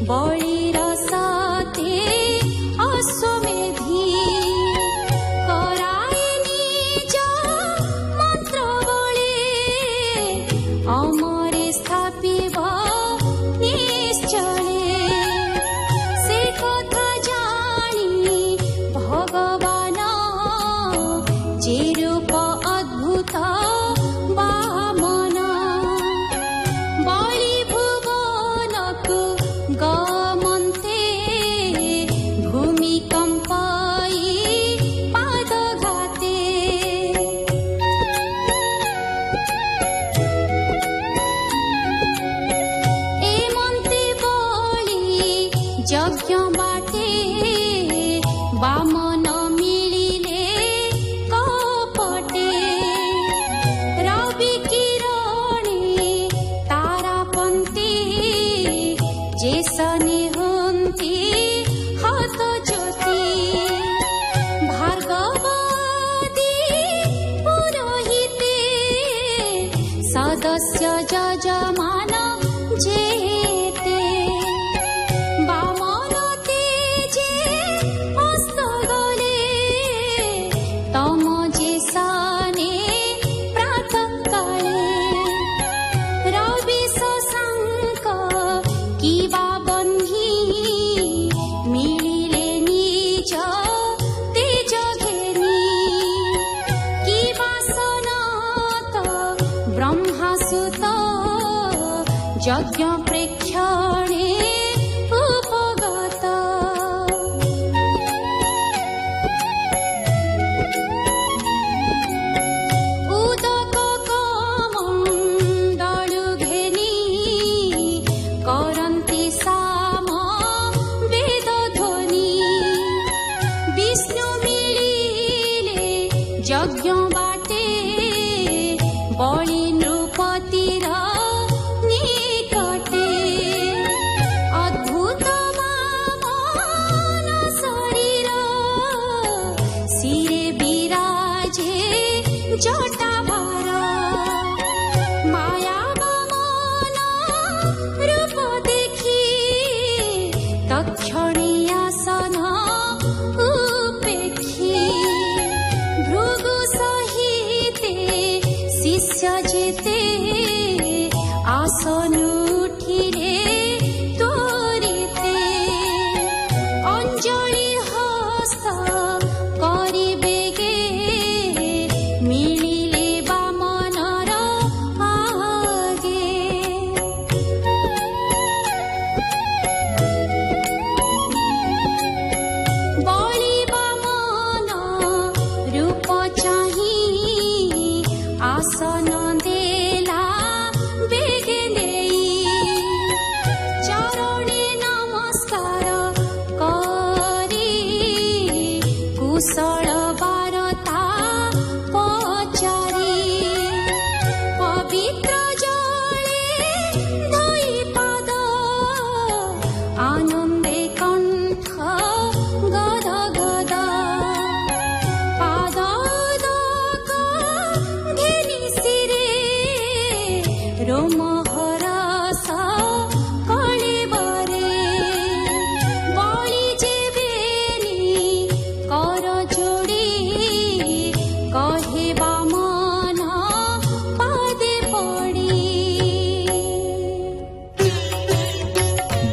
बलिर साथे अश्वमेधी कराए निज मंत्र बले अमरे स्थापिब निश्चले से कथा जानी भगवान जे रूप अद्भुत बामन बलि भुवनकु गमन्ते भूमिकम्पाई पादघाते एमन्ते बलि यज्ञ बाटे बामन मिलिले कपटे रवि किरणे तारापन्ती जेसने हुन्ती हत ज्योति भार्गवादी पुरोहिते सदस्य जजमान जेते बामन तेजे अस्त गले तम जेसने प्रातः काले रवि शशांक किबा बन्ही मिलिले निज तेज घेनी किबा सनत ब्रह्मासुत यज्ञ प्रेक्षणे उपगत उदक कमण्डलु घेनी करन्ति साम वेद ध्वनि विष्णु मिलिले यज्ञ बाटे बलि नृपतिर निकटे अद्भुत वामन शरीर शिरे विराजे जटाभार माया वामन रूप देखि तक्षणे आसन उपेक्षी भृगु सहिते शिष्य जेते आसन उठिले त्वरिते अंजलि हस्त करिबेगे मिलिले बामनर आगे बलि बामन रूप चाही आसन देला बेगे नेई चरणे नमस्कार करी कुशल वार्ता पचारी पवित्र जले धोई पाद आनन्दे कण्ठ गद गद पादोदक घेनी शिरे रोमहरस कळिबरे बलि जेबेनी कर जोड़ी कहे बामन पादे पड़ी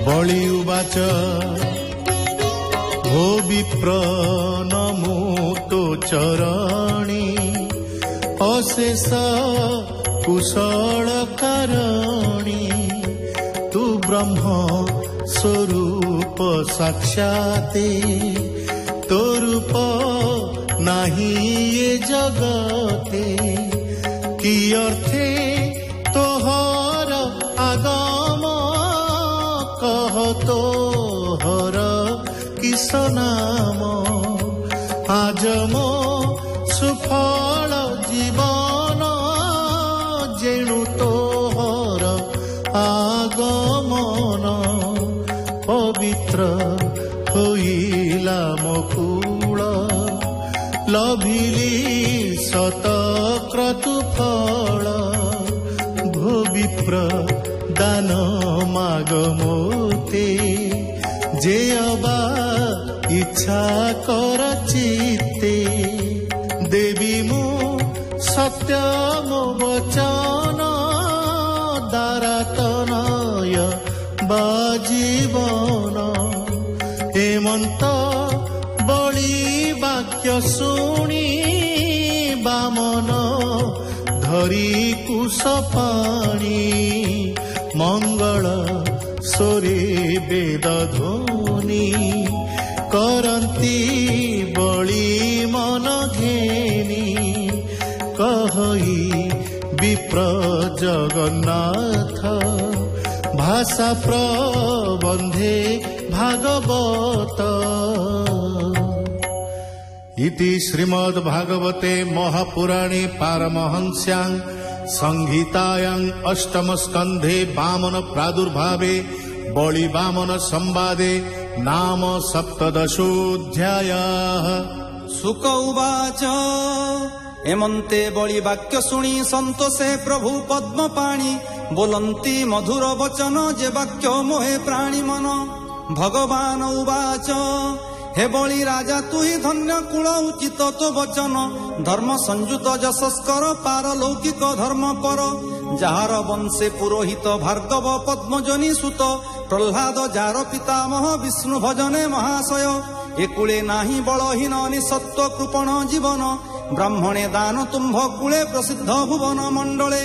बलि उवाच भो विप्र नमो तो चरणी अशेष कुशल कारणी तु ब्रह्म स्वरूप साक्षाते तो रूप नाही ये जगते कि अर्थे तोहर आगम कह तोहर किस नाम आज मो सुफल जीवन जेणु तोहर आगमन पवित्र होइला मकुल लभिली शतक्रतु फल भो विप्र दान माग मोते যে অবা ইচ্ছা কর চিত্তে দেবী মো সত্য মো বচন দ্বারা তনয় বা জীবন হেমন্ত বলি বাক্য শুনি বামন ধরি কুশ পাଣି মঙ্গଳ সোরে বেদ ধ্বনি କରନ୍ତି বলি মন ঘেনি কহি বিপ্র জগন্নাথ ভাষা প্রবন্ধে ভাগবত ইতি শ্রীমদ্ ভাগবতে মহাপুরাণে পারমহংস্যাং সংহিতায়াং অষ্টম স্কন্ধে বামন প্রাদুর্ভাবে বলি বামন সম্বাদে নাম সপ্তদশোऽধ্যায়ः। শুক উবাচ এমন্তে বলি বাক্য শুনি সন্তোষে প্রভু পদ্মপাণি ବୋଲନ୍ତି ମଧୁର ବଚନ ଯେ ବାକ୍ୟ ମୋହେ ପ୍ରାଣୀ ମନ। ଭଗବାନ ଉବାଚ ହେ ବଳି ରାଜା ତୁହି ଧନ୍ୟ କୁଳ ଉଚିତ ତୋ ବଚନ ଧର୍ମ ସଂଯୁତ ଯଶସ୍କର ପାରଲୌକିକ ଧର୍ମ ପର ଯାହାର ବଂଶେ ପୁରୋହିତ ଭାର୍ଗବ ପଦ୍ମଜନୀ ସୁତ ପ୍ରହ୍ଲାଦ ଯାର ପିତାମହ ବିଷ୍ଣୁ ଭଜନେ ମହାଶୟ ଏକୁଳେ ନାହିଁ ବଳହୀନ ନିସତ୍ତ୍ୱ କୃପଣ ଜୀବନ ବ୍ରାହ୍ମଣେ ଦାନ ତୁମ୍ଭ କୁଳେ ପ୍ରସିଦ୍ଧ ଭୁବନ ମଣ୍ଡଳେ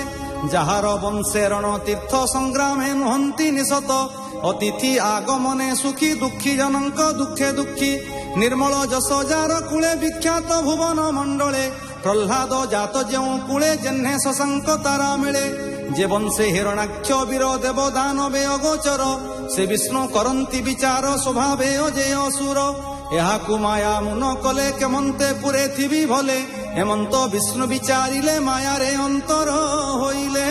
ଯାହାର ବଂଶେ ରଣ ତୀର୍ଥ ସଂଗ୍ରାମେ ନୁହନ୍ତି ନିଶତ ଅତିଥି ଆଗମନେ ସୁଖୀ ଦୁଃଖୀ ଜନଙ୍କ ଦୁଃଖେ ଦୁଃଖୀ ନିର୍ମଳ ଯଶ ଯାର କୁଳେ ବିଖ୍ୟାତ ଭୁବନ ମଣ୍ଡଳେ ପ୍ରହ୍ଲାଦ ଜାତ ଯେଉଁ କୁଳେ ଜହ୍ନେ ଶଶାଙ୍କ ତାରା ମିଳେ ଯେ ବଂଶେ ହିରଣାକ୍ଷ ବୀର ଦେବ ଦାନବେ ଅଗୋଚର ସେ ବିଷ୍ଣୁ କରନ୍ତି ବିଚାର ସ୍ୱଭାବେ ଅଜେୟ ଅସୁର ଏହାକୁ ମାୟା ମୁନ କଲେ କେମନ୍ତେ ପୁରେ ଥିବି ଭଲେ ହେମନ୍ତ ବିଷ୍ଣୁ ବିଚାରିଲେ ମାୟାରେ ଅନ୍ତର ହୋଇଲେ।